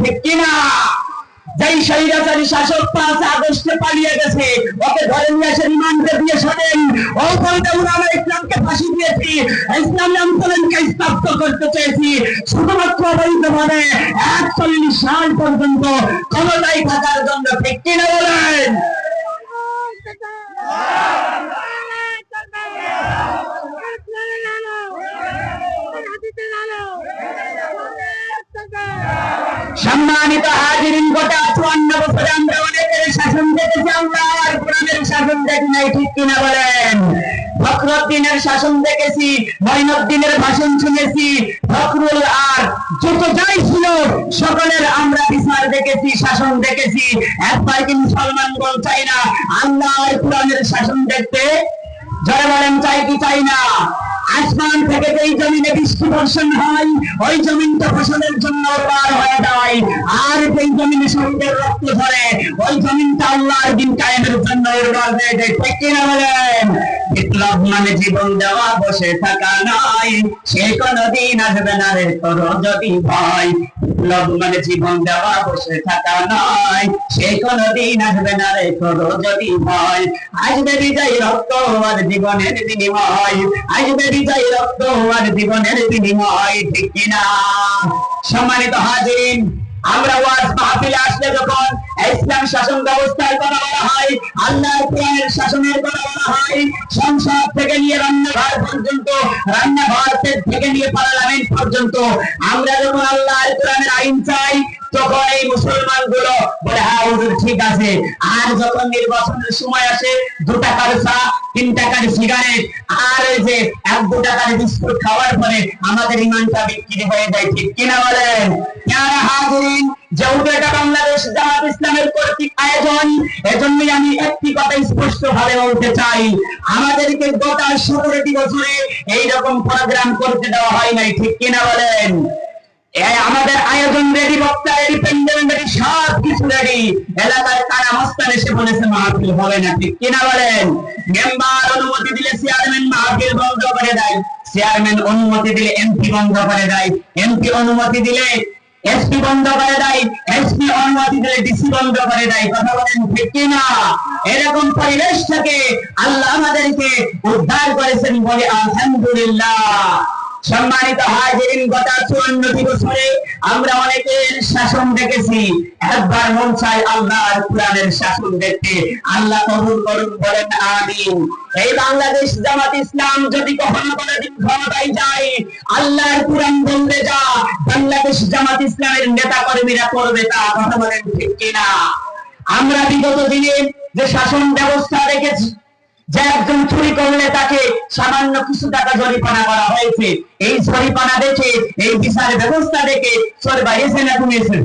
ঠিক কিনা? যেই স্বৈরাচারী শাসক 5 আগস্টে পালিয়ে গেছে, ওকে ধরে নিয়ে এসে রিমান্ডে দিয়ে শোনেন, ও বলতে আমরা ইসলামকে ফাঁসি দিয়েছি, ইসলামী আন্দোলনকে স্তব্ধ করতে চেয়েছি, শুধুমাত্র অবৈধভাবে 41 সাল পর্যন্ত ক্ষমতায় থাকার জন্য। ঠিক কিনা বলেন? সম্মানিত হাজিরিন, গোটা 54 বছরে আমরা অনেকের শাসন দেখেছি, আমরা আর কোরআনের শাসন দেখি নাই। ঠিক কিনা বলেন? ফখরুদ্দিনের শাসন দেখেছি, মঈনুদ্দিনের ভাষণ শুনেছি, ফখরুল আর যত যাই ছিল সকলের আমরা বিচার দেখেছি, শাসন দেখেছি। একবার কি মুসলমানগণ চাই না আল্লাহ আর কোরআনের শাসন দেখতে? যারা বলেন চাই কি চাই না? আসমান থেকে যেই জমিনে বৃষ্টি বর্ষণ হয়, ওই জমিনটা ফসলের জন্য উর্বর হয়ে যায়, আর যেই জমিনে শহীদের রক্ত ঝরে, ওই জমিনটা আল্লাহর দিন কায়েমের জন্য উর্বর হয়ে যায়। ঠিক কিনা বলেন? বিপ্লব মানে জীবন দেওয়া, বসে থাকা নয়, সে কোনদিন আসবে না রে তোর যদি ভয়। বিপ্লব মানে জীবন দেওয়া, বসে থাকা নয়, সে কোনদিন আসবে না রে তোর যদি ভয়। আসবে বিজয় রক্ত আর জীবনের বিনিময়, আসবে বিজয় রক্ত আর জীবনের বিনিময়। ঠিক কিনা? সম্মানিত হাজিরিন, আমরা ওয়াজ মাহফিলে আসলে যখন ইসলাম শাসন ব্যবস্থার কথা বলা হয়, আল্লাহর কোরআনের শাসনের কথা বলা হয়, সংসদ থেকে নিয়ে রান্নাঘর পর্যন্ত, রান্নাঘর থেকে নিয়ে পার্লামেন্ট পর্যন্ত, আমরা যখন আল্লাহর কোরআনের আইন চাই, তখন এই মুসলমান গুলো বলে হ্যাঁ হুজুর ঠিক আছে। আর যখন নির্বাচনের সময় আসে, 2 টাকার চা, 3 টাকার সিগারেট আর এই যে 1-2 টাকার বিস্কুট খাওয়ার পরে আমাদের ইমানটা বিক্রি হয়ে যায়। ঠিক কিনা বলেন? প্যারা হাজিরিন, যেহেতু এটা বাংলাদেশ জামাত ইসলামের কর্তৃক আয়োজন, এজন্যই আমি একটি কথা স্পষ্ট ভাবে বলতে চাই, আমাদেরকে গত 17টি বছরে এইরকম প্রোগ্রাম করতে দেওয়া হয় নাই। ঠিক কিনা বলেন? আমাদের আয়োজন রেডি, বক্তা রেডি, প্যান্ডেল রেডি, সব কিছু রেডি। এলাকার কারা মস্তান এসে বলেছে মাহফিল হবে না। ঠিক কিনা বলেন? মেম্বার অনুমতি দিলে চেয়ারম্যান মাহফিল বন্ধ করে দেয়, চেয়ারম্যান অনুমতি দিলে এমপি বন্ধ করে দেয়, এমপি অনুমতি দিলে এসপি বন্ধ করে দেয়, এসপি অনুমতি দিলে ডিসি বন্ধ করে দেয়। কথা বলেন ঠিক কিনা? এরকম পরিবেশ থেকে আল্লাহ আমাদেরকে উদ্ধার করেছেন, বলে আলহামদুলিল্লাহ। সম্মানিত হাজিরিন, গত 54টি বছরে আমরা অনেকের শাসন দেখেছি, একবার মন চাই আল্লাহর কোরআনের শাসন দেখতে। আল্লাহ কবুল করুন, বলেন আমিন। এই বাংলাদেশ জামাত ইসলাম যদি কখনো কোনদিন ক্ষমতায় যায়, আল্লাহর কোরআন বলবে যা, বাংলাদেশ জামাত ইসলামের নেতা কর্মীরা করবে তা। কথা বলেন ঠিক কিনা? আমরা বিগত দিনে যে শাসন ব্যবস্থা দেখেছি, যে একজন চুরি করলে তাকে সামান্য কিছু টাকা জরিমানা করা হয়েছে, এই জরিমানা দেখে, এই বিচার ব্যবস্থা দেখে চোর বাইরেছে না কমেছে?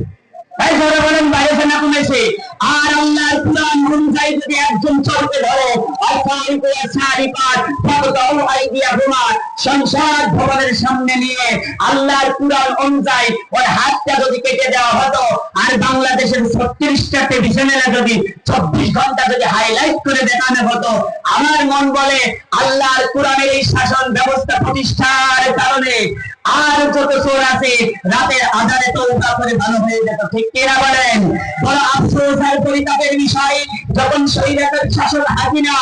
তাই ধরে বলেন বাইরেছে না কমেছে? আর আল্লাহর কোরআন অনুযায়ী যদি একজন চোরকে ধরে, সংসদ ভবনের সামনে নিয়ে আল্লাহর কোরআন অনুযায়ী ওর হাতটা যদি কেটে দেওয়া হতো, আর বাংলাদেশের 36টা টেলিভিশনে যদি 24 ঘন্টা যদি হাইলাইট করে দেখানো হতো, আমার মন বলে আল্লাহর কোরআনের এই শাসন ব্যবস্থা প্রতিষ্ঠার কারণে আর যত চোর আছে রাতের আধারে তওবা করে ভালো হয়ে যেত। ঠিক কিনা বলেন? বড় আফসোস আর পরিতাপের বিষয়, যখন স্বৈরাচারী শাসক হাসিনা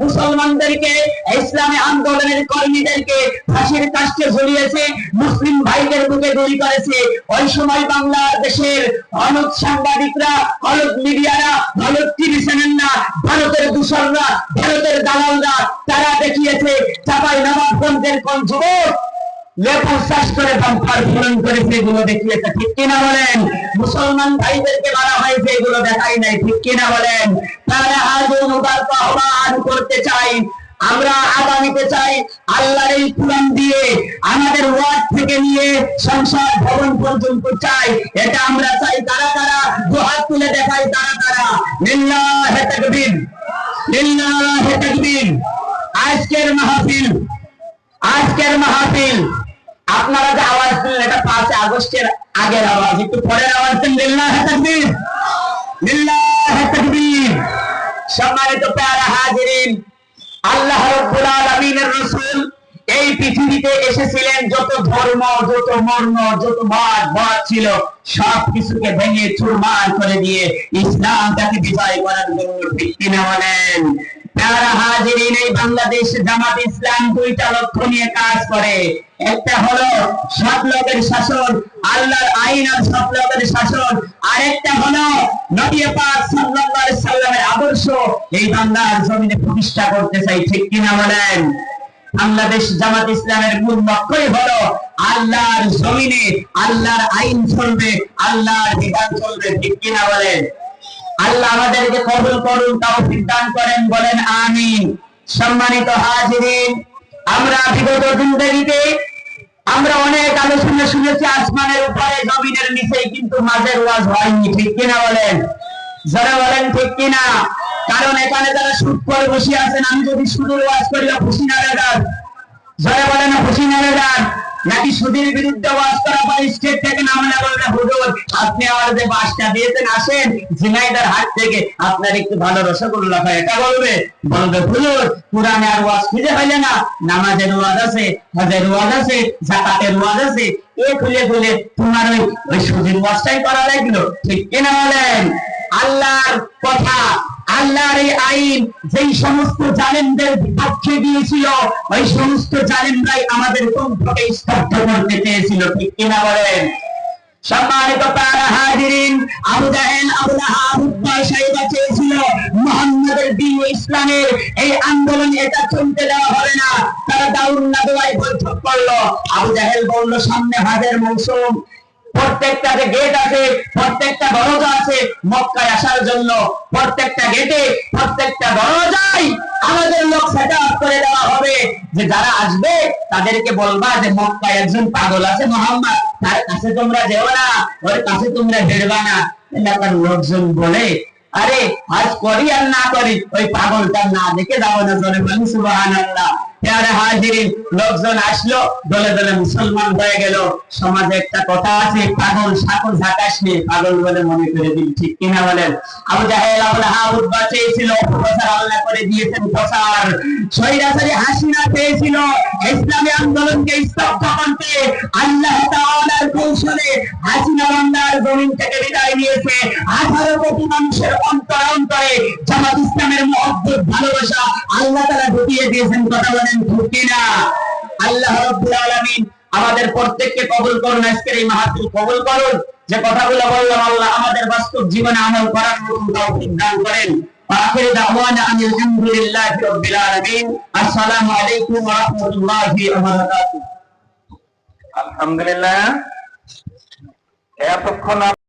মুসলমানদেরকে, ইসলামী আন্দোলনের কর্মীদেরকে ফাঁসির কাস্টে ঝুলিয়েছে, মুসলিম ভাইদের বুকে গুলি করেছে, ওই সময় বাংলাদেশের অনেক সাংবাদিকরা, অনেক মিডিয়ারা, অনেক টিভি চ্যানেলরা, ভারতের দূষণরা, ভারতের দালালরা, তারা দেখিয়েছে চাঁপাইনবাবগঞ্জের কোন যুবক লেবু চাষ করে বাম্পার পূরণ করেছে, এগুলো দেখিয়েছে। ঠিক কিনা বলেন? মুসলমান ভাইদেরকে মারা হয়েছে, এগুলো দেখাই নাই। ঠিক কিনা বলেন? তারা আজ মুবারক আহ্বান করতে চাই, আমরা আগামীতে চাই আল্লাহর এই কোরআন দিয়ে আমাদের ওয়ার্ড থেকে নিয়ে সংসদ ভবন পর্যন্ত চাই। এটা আমরা চাই। কারা কারা দুহাত তুলে দেখাই? তারা তারা লিল্লাহি তাকবীর, লিল্লাহি তাকবীর। আজকের মাহফিল, আজকের মাহফিল আপনারা যে আওয়াজ দিলেন, এটা 5 আগস্টের আগের আওয়াজ, একটু পরের আওয়াজ দেন। লিল্লাহি তাকবীর, লিল্লাহি তাকবীর। সম্মানিত প্যারা হাজিরিন, আল্লাহ রাব্বুল আলামিনের রাসূল এই পৃথিবীতে এসেছিলেন যত ধর্ম, যত মর্ম, যত মত ছিল, সব কিছুকে ভেঙে চুরমার করে দিয়ে ইসলামটাকে বিজয় করার জন্য, ঠিক কিনা বলেন? প্যারা হাজিরিন, এই বাংলাদেশ জামাত ইসলাম দুইটা লক্ষ্য নিয়ে কাজ করে। একটা হলো সৎ লোকের শাসন, আল্লাহর আইন আর সৎ লোকের শাসন। আরেকটা হলো নবী পাক সাল্লাল্লাহু আলাইহি সাল্লামের আদর্শ এই বাংলার জমিনে প্রতিষ্ঠা করতে চাই, ঠিক কিনা বলেন? বাংলাদেশ জামাত ইসলামের মূল লক্ষ্যই হলো আল্লাহর জমিনে আল্লাহর আইন চলবে, আল্লাহর বিধান চলবে, ঠিক কিনা বলেন? আল্লাহ আমাদেরকে কবুল করুন, তৌফিক দান করেন, বলেন আমিন। সম্মানিত হাজিরিন, আমরা বিগত জিন্দেগিতে আমরা অনেক আলোচনা শুনেছি আসমানের উপরে জমিনের নিচে, কিন্তু মাঝের ওয়াজ হয়নি, ঠিক কিনা বলেন? যারা বলেন ঠিক কিনা? কারণ এখানে যারা সুদ করে বসে আছেন, আমি যদি সুদের ওয়াজ করি খুশি নারে যান, যারা বলেন খুশি নারে যান, নাকি সুদের বিরুদ্ধে ওয়াজ করা পরে স্টেট থেকে নামলে বলবে হুজুর আপনি আমার যে বাসটা দিয়েছেন আসেন ঝিনাইদার হাট থেকে, আপনার একটু ভালো রসগোল্লা খায়, এটা বলবে? বলবে হুজুর কোরআনে আর ওয়াজ খুঁজে পাইলে না, নামাজের ওয়াজ আছে, হজের ওয়াজ আছে, যাকাতের ওয়াজ আছে, এ খুলে খুলে তোমার ওই সুদের ওয়াজটাই করা লাগলো, ঠিক কিনা বলেন? আল্লাহর কথা, আল্লাহর এই আইন যেই সমস্ত জালেমদের বিপক্ষে দিয়েছিল, ওই সমস্ত জালেমরাই আমাদের কণ্ঠকে স্তব্ধ করতে চেয়েছিল, ঠিক কিনা বলেন? সম্মানিত প্যারা হাজিরিন, আবু জাহেল, আবু লাহাব, উতবা, শাইবা চেয়েছিল মুহাম্মাদের দ্বীন ও ইসলামের এই আন্দোলন এটা চলতে দেওয়া হবে না। তারা দাউন নাদওয়ায় বৈঠক করলো। আবু জাহেল বলল সামনে হজের মৌসুম, প্রত্যেকটা যে গেট আছে, প্রত্যেকটা দরজা আছে মক্কায় আসার জন্য, প্রত্যেকটা গেটে, প্রত্যেকটা দরজায় আমাদের লোক সেট আপ করে দেওয়া হবে, যে যারা আসবে তাদেরকে বলবা যে মক্কায় একজন পাগল আছে মুহাম্মদ, তার কাছে তোমরা যেও না, ওর কাছে তোমরা ভিড়বা না। এলাকার লোকজন বলে আরে আজ করি আর না করি ওই পাগলটা না দেখে যাবো না, জোরে বলি সুবহানাল্লাহ। প্যারা হাজিরিন, লোকজন আসলো, দলে দলে মুসলমান হয়ে গেল। সমাজে একটা কথা আছে, পাগল সাকল ঝাঁকাস নিয়ে পাগল বলে মনে করে দিল, ঠিক কিনা বলেন? আবু জাহেল, আবু লাহাব, উতবা চেয়েছিল প্রচার, আল্লাহ করে দিয়েছেন প্রচার। স্বৈরাচারী হাসিনা পেয়েছিল ইসলামী আন্দোলনকে স্তব্ধ করতে, আল্লাহ তাআলার কৌশলে হাসিনা বাংলার জমিন থেকে বিদায় নিয়েছে। 18 কোটি মানুষের অন্তরে অন্তরে জামাত ইসলামের মহব্বত, ভালোবাসা আল্লাহ তাআলা ঢুকিয়ে দিয়েছেন, কথা বলেন ঠিক কিনা? আল্লাহ রাব্বুল আলামিন আমাদের প্রত্যেককে কবুল করুন, আজকের এই মাহফিল কবুল করুন। যে কথাগুলো বললাম আল্লাহ আমাদের বাস্তব জীবনে আমল করার মতো তৌফিক দান করেন। আখির দাওয়ানা আলহামদুলিল্লাহি রাব্বিল আলামিন। আসসালামু আলাইকুম ওয়া রাহমাতুল্লাহি ওয়া বারাকাতুহু। আলহামদুলিল্লাহ, এতক্ষণ